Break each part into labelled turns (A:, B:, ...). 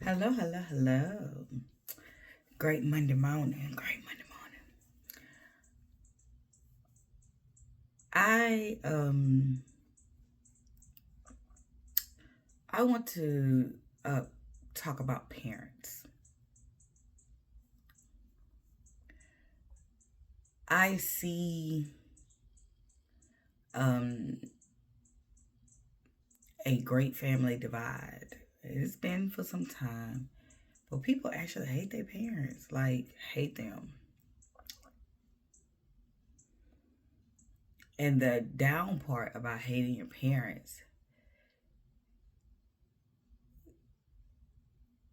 A: Hello, hello, hello. Great Monday morning. Great Monday morning. I um I want to uh talk about parents. I see um a great family divide. It's been for some time. But people actually hate their parents. Like hate them. And the down part about hating your parents,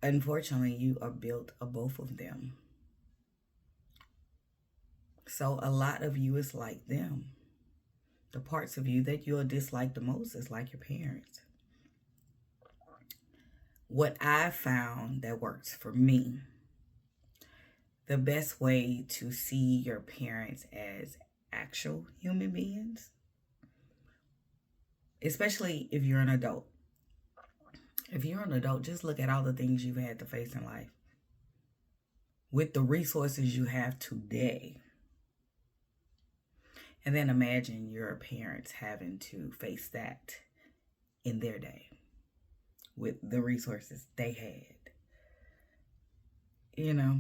A: unfortunately you are built of both of them. So a lot of you is like them. The parts of you that you'll dislike the most is like your parents. What I found that works for me, the best way to see your parents as actual human beings, especially if you're an adult. If you're an adult, just look at all the things you've had to face in life. With the resources you have today, and then imagine your parents having to face that in their day with the resources they had. You know,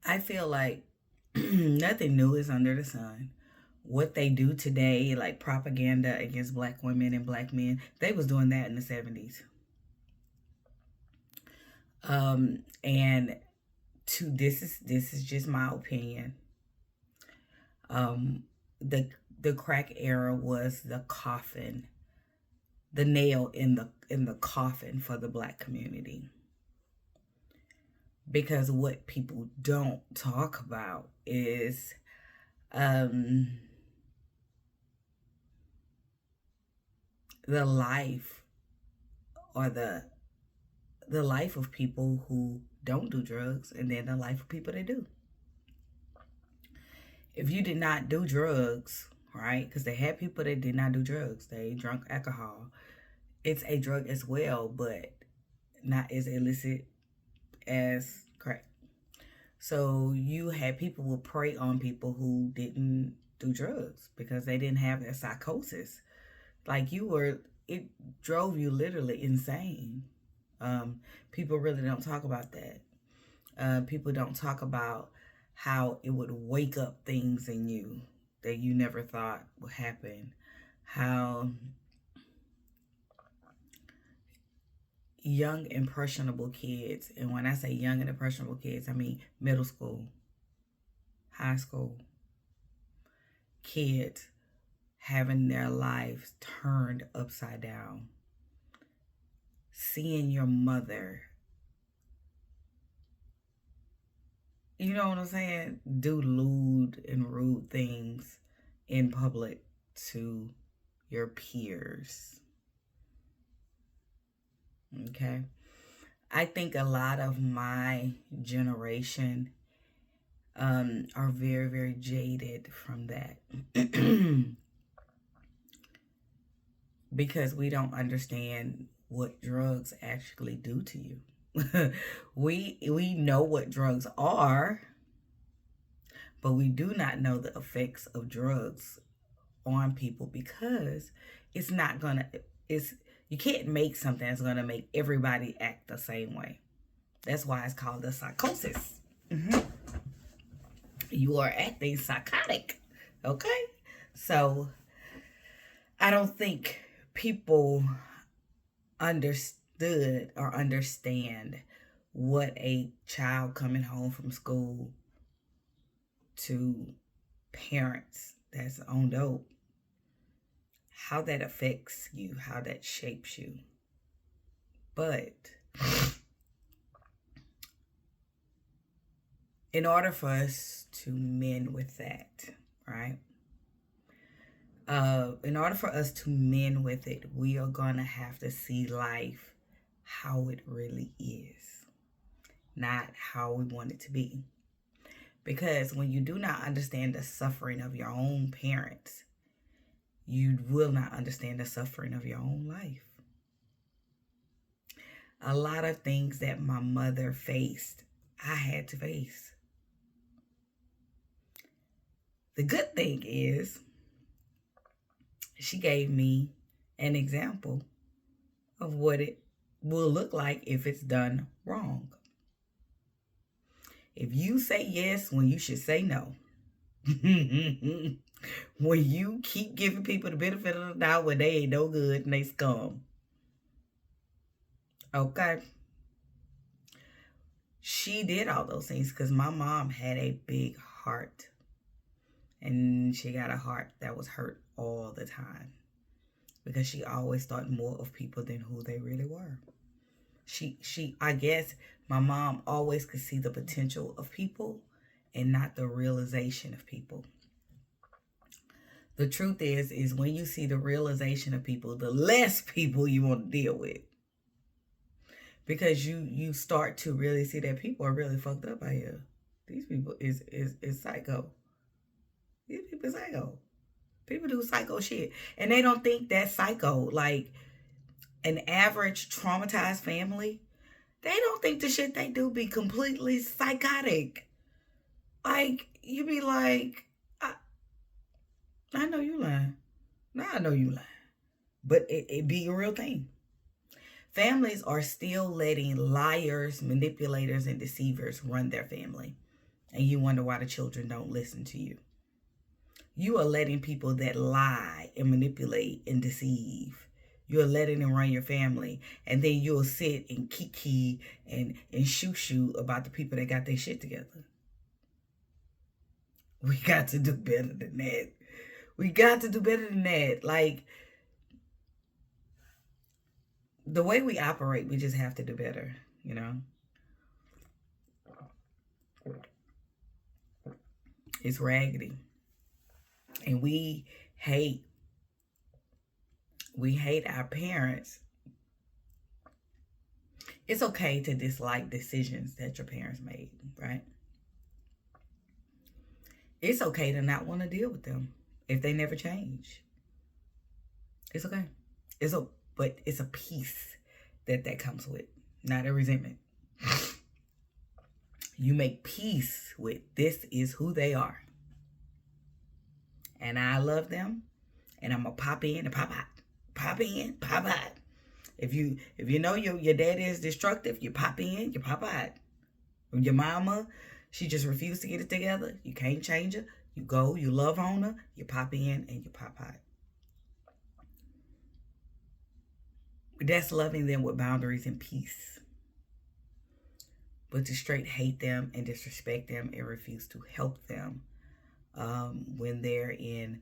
A: I feel like nothing new is under the sun. What they do today, like propaganda against black women and black men, they was doing that in the 70s. And to this is just my opinion. Um, the the crack era was the coffin, the nail in the coffin for the black community. Because what people don't talk about is um the life or the life of people who don't do drugs and then the life of people that do. If you did not do drugs, right? Because they had people that did not do drugs. They drunk alcohol. It's a drug as well, but not as illicit as crack. So you had people who prey on people who didn't do drugs because they didn't have that psychosis. Like it drove you literally insane. People really don't talk about that. People don't talk about how it would wake up things in you that you never thought would happen. How young, impressionable kids, and when I say young and impressionable kids, I mean middle school, high school kids having their lives turned upside down. Seeing your mother, you know what I'm saying, do lewd and rude things in public to your peers. Okay. I think a lot of my generation are very, very jaded from that because we don't understand what drugs actually do to you. we know what drugs are, but we do not know the effects of drugs on people because it's not gonna it's you can't make something that's gonna make everybody act the same way. That's why it's called a psychosis. Mm-hmm. You are acting psychotic. Okay? So I don't think people understood or understand what a child coming home from school to parents that's on dope, how that affects you, how that shapes you. But in order for us to mend with that, right? In order for us to mend with it, we are going to have to see life how it really is, not how we want it to be. Because when you do not understand the suffering of your own parents, you will not understand the suffering of your own life. A lot of things that my mother faced, I had to face. The good thing is, she gave me an example of what it will look like if it's done wrong. If you say yes when you should say no, when you keep giving people the benefit of the doubt when they ain't no good and they scum, okay? She did all those things because my mom had a big heart. And she got a heart that was hurt all the time because she always thought more of people than who they really were. I guess my mom always could see the potential of people and not the realization of people. The truth is when you see the realization of people, the less people you want to deal with. Because you start to really see that people are really fucked up out here. These people is psycho. These people psycho. People do psycho shit. And they don't think that's psycho. Like an average traumatized family, they don't think the shit they do be completely psychotic. Like, you be like, I know you lying. Now I know you lying. But it be a real thing. Families are still letting liars, manipulators, and deceivers run their family. And you wonder why the children don't listen to you. You are letting people that lie and manipulate and deceive. You're letting them run your family. And then you'll sit and kiki and shoo about the people that got their shit together. We got to do better than that. We got to do better than that. Like, the way we operate, we just have to do better, you know? It's raggedy. And we hate our parents. It's okay to dislike decisions that your parents made, right? It's okay to not want to deal with them if they never change. It's okay. But it's a peace that comes with, not a resentment. You make peace with this is who they are. And I love them. And I'm going to pop in and pop out. Pop in, pop out. If you know your dad is destructive, you pop in, you pop out. Your mama, she just refused to get it together. You can't change her. You go, you love on her, you pop in and you pop out. That's loving them with boundaries and peace. But to straight hate them and disrespect them and refuse to help them when they're in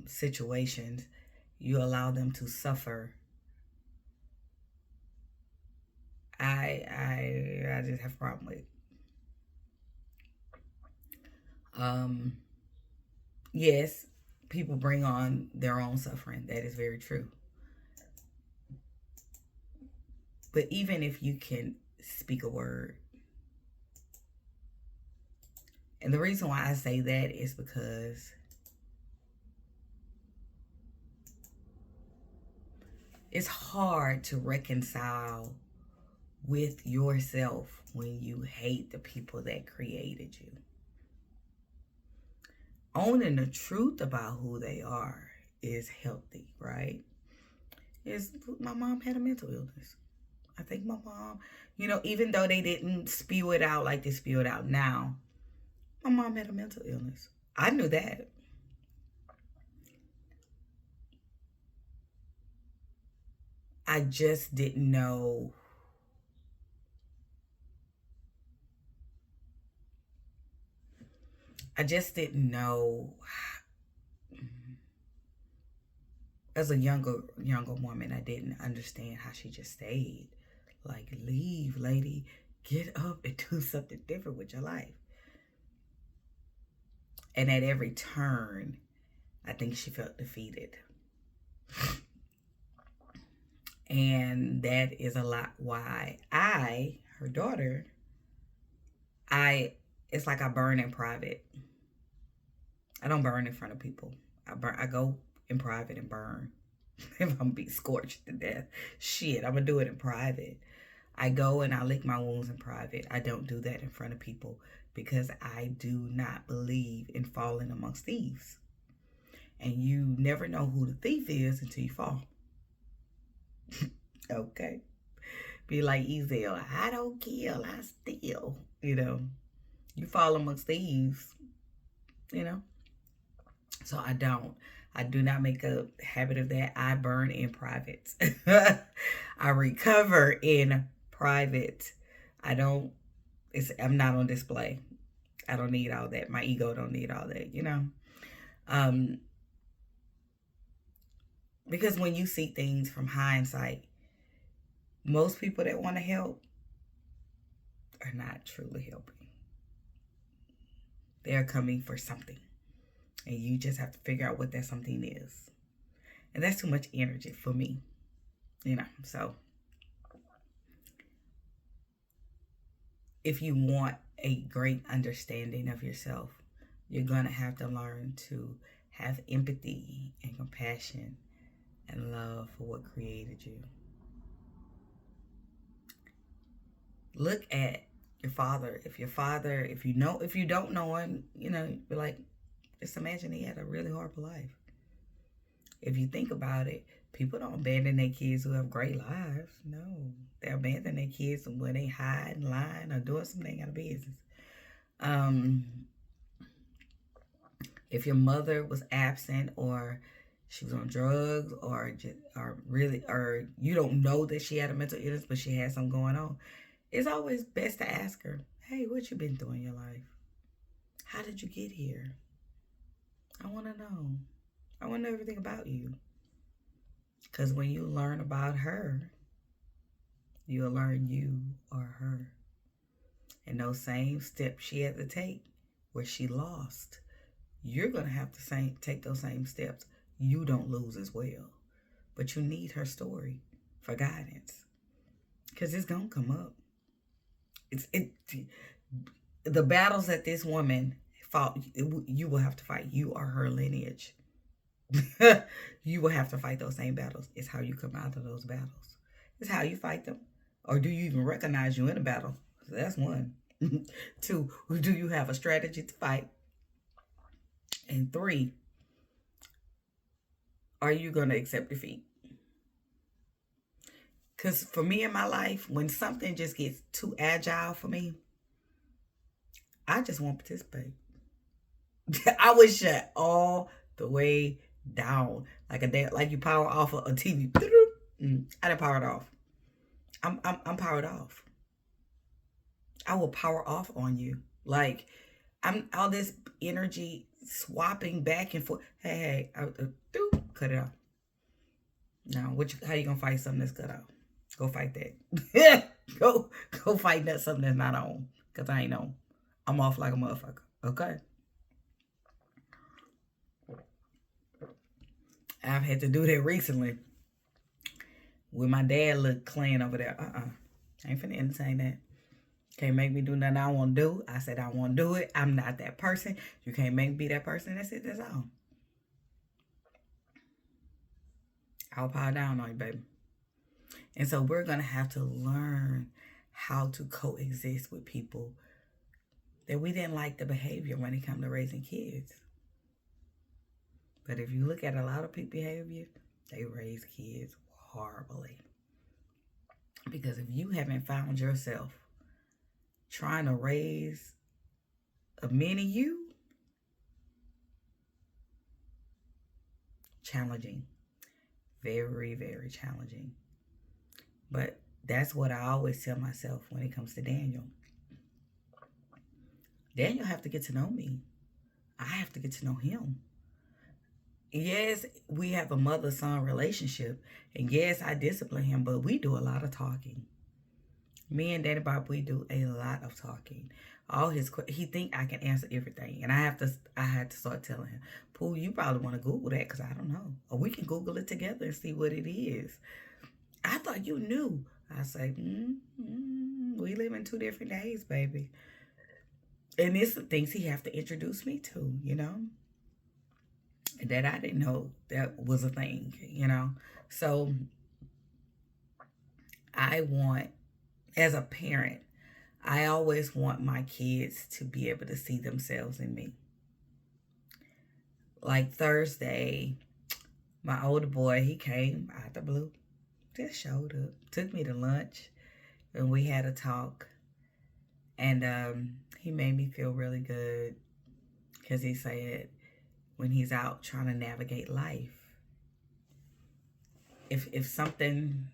A: situations, you allow them to suffer. I just have a problem with. Yes, people bring on their own suffering. That is very true. But even if you can speak a word, and the reason why I say that is because it's hard to reconcile with yourself when you hate the people that created you. Owning the truth about who they are is healthy, right? My mom had a mental illness. I think my mom, even though they didn't spew it out like they spew it out now, my mom had a mental illness. I knew that. I just didn't know. As a younger woman, I didn't understand how she just stayed. Like, leave, lady. Get up and do something different with your life. And at every turn, I think she felt defeated. And that is a lot why her daughter, it's like I burn in private. I don't burn in front of people. I go in private and burn. If I'm gonna be scorched to death, shit, I'm gonna do it in private. I go and I lick my wounds in private. I don't do that in front of people because I do not believe in falling amongst thieves. And you never know who the thief is until you fall. Okay. Be like Ezel, I don't kill, I steal. You fall amongst thieves, you know. So I don't. I do not make a habit of that. I burn in private. I recover in private. I'm not on display. I don't need all that. My ego don't need all that, because when you see things from hindsight, most people that want to help are not truly helping. They're coming for something. And you just have to figure out what that something is. And that's too much energy for me. So if you want a great understanding of yourself, you're going to have to learn to have empathy and compassion and love for what created you. Look at your father. If you don't know him, be like, just imagine he had a really horrible life. If you think about it, people don't abandon their kids who have great lives. No, they abandon their kids when they hide and lying or doing something out of business. If your mother was absent or she was on drugs or you don't know that she had a mental illness, but she had something going on, it's always best to ask her, hey, what you been through in your life? How did you get here? I want to know. I want to know everything about you. Because when you learn about her, you'll learn you are her. And those same steps she had to take where she lost, you're going to have to take those same steps. You don't lose as well. But you need her story for guidance. Because it's going to come up. The battles that this woman fought, you will have to fight. You are her lineage. You will have to fight those same battles. It's how you come out of those battles. It's how you fight them. Or do you even recognize you in a battle? So that's one. 2, do you have a strategy to fight? And 3, are you going to accept defeat? Because for me in my life, when something just gets too agile for me, I just won't participate. I would shut all the way down. Like you power off a TV. I didn't power it off. I'm powered off. I will power off on you. Like, I'm all this energy swapping back and forth. Hey, cut it off. Now, how you gonna fight something that's cut off? Go fight that. Go fight that something that's not on. Because I ain't on. I'm off like a motherfucker. Okay? I've had to do that recently. When my dad looked clean over there. I ain't finna entertain that. Can't make me do nothing I want to do. I said I want to do it. I'm not that person. You can't make me be that person. That's it. That's all. I'll power down on you, baby. And so we're going to have to learn how to coexist with people that we didn't like the behavior when it comes to raising kids. But if you look at a lot of people's behavior, they raise kids horribly. Because if you haven't found yourself trying to raise a mini you, challenging. Very, very challenging. But that's what I always tell myself when it comes to Daniel. Daniel have to get to know me. I have to get to know him. Yes, we have a mother-son relationship. And yes, I discipline him, but we do a lot of talking. Me and Daddy Bob, we do a lot of talking. He think I can answer everything. And I had to start telling him, Pooh, you probably want to Google that because I don't know. Or we can Google it together and see what it is. I thought you knew. I say, we live in 2 different days, baby. And it's the things he have to introduce me to, that I didn't know that was a thing, you know. So I want, as a parent, I always want my kids to be able to see themselves in me. Like Thursday, my older boy, he came out the blue, just showed up, took me to lunch, and we had a talk. And he made me feel really good because he said when he's out trying to navigate life, if something,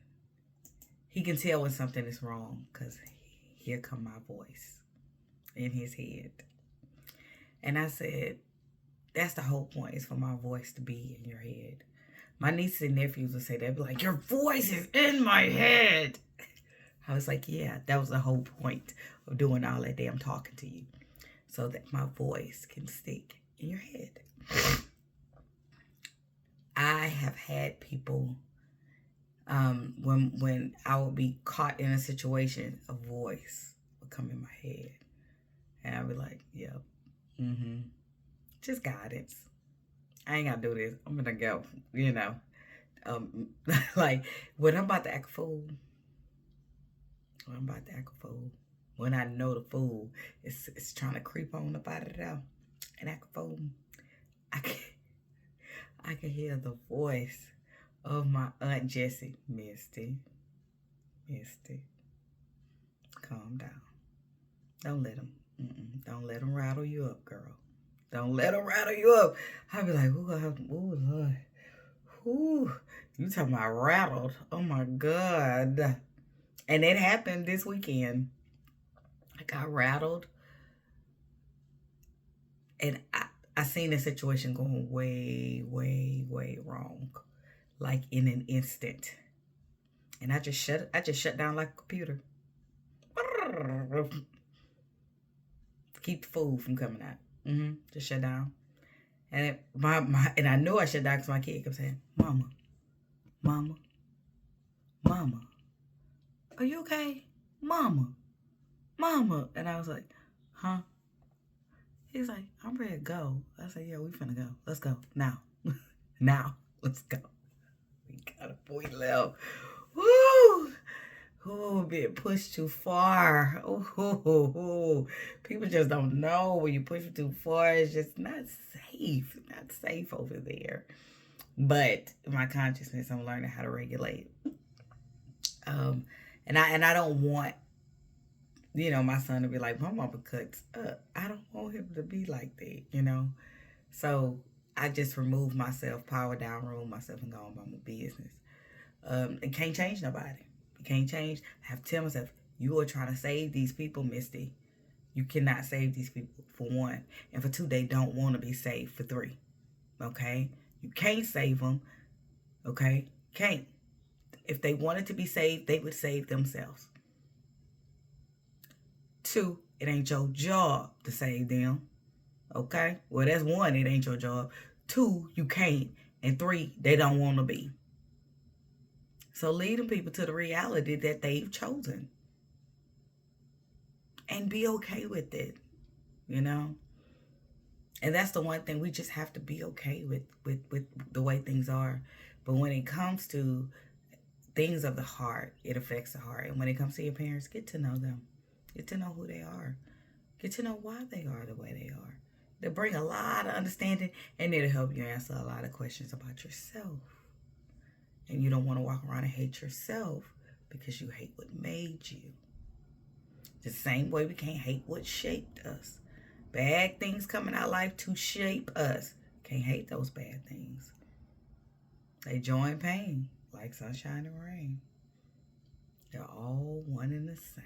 A: he can tell when something is wrong because here come my voice in his head. And I said, that's the whole point, is for my voice to be in your head. My nieces and nephews would say, they'd be like, your voice is in my head. I was like, yeah, that was the whole point of doing all that damn talking to you, so that my voice can stick in your head. I have had people, when I would be caught in a situation, a voice would come in my head. And I'd be like, yep, just guidance. I ain't got to do this. I'm going to go, you know. Like, when I'm about to act a fool, when I know the fool is trying to creep on up out of there and act a fool, I can hear the voice of my Aunt Jessie. Misty, calm down. Don't let them rattle you up, girl. Don't let them rattle you up. I'll be like, ooh, Lord. Ooh, you talking about rattled. Oh, my God. And it happened this weekend. I got rattled. And I seen the situation going way, way, way wrong. Like in an instant. And I just shut down like a computer. Keep the food from coming out. Just shut down. And and I knew I shut down because my kid kept saying, Mama, are you okay? Mama. And I was like, huh? He's like, I'm ready to go. I said, yeah, we finna go. Let's go. Now. Let's go. We got a boy left. Woo! Oh, being pushed too far. Oh, people just don't know when you push too far. It's just not safe. Not safe over there. But my consciousness, I'm learning how to regulate. And I don't want, my son to be like, my mama cuts up. I don't want him to be like that, So I just remove myself, power down, remove myself, and go on by my business. It can't change nobody. You can't change. I have to tell myself, you are trying to save these people, Misty. You cannot save these people, for one. And for two, they don't want to be saved, for three. Okay? You can't save them. Okay? Can't. If they wanted to be saved, they would save themselves. Two, it ain't your job to save them. Okay? Well, that's one, it ain't your job. Two, you can't. And three, they don't want to be. So lead them people to the reality that they've chosen. And be okay with it, And that's the one thing, we just have to be okay with the way things are. But when it comes to things of the heart, it affects the heart. And when it comes to your parents, get to know them. Get to know who they are. Get to know why they are the way they are. They'll bring a lot of understanding, and it'll help you answer a lot of questions about yourself. And you don't want to walk around and hate yourself because you hate what made you. The same way we can't hate what shaped us. Bad things come in our life to shape us. Can't hate those bad things. They join pain, like sunshine and rain. They're all one and the same.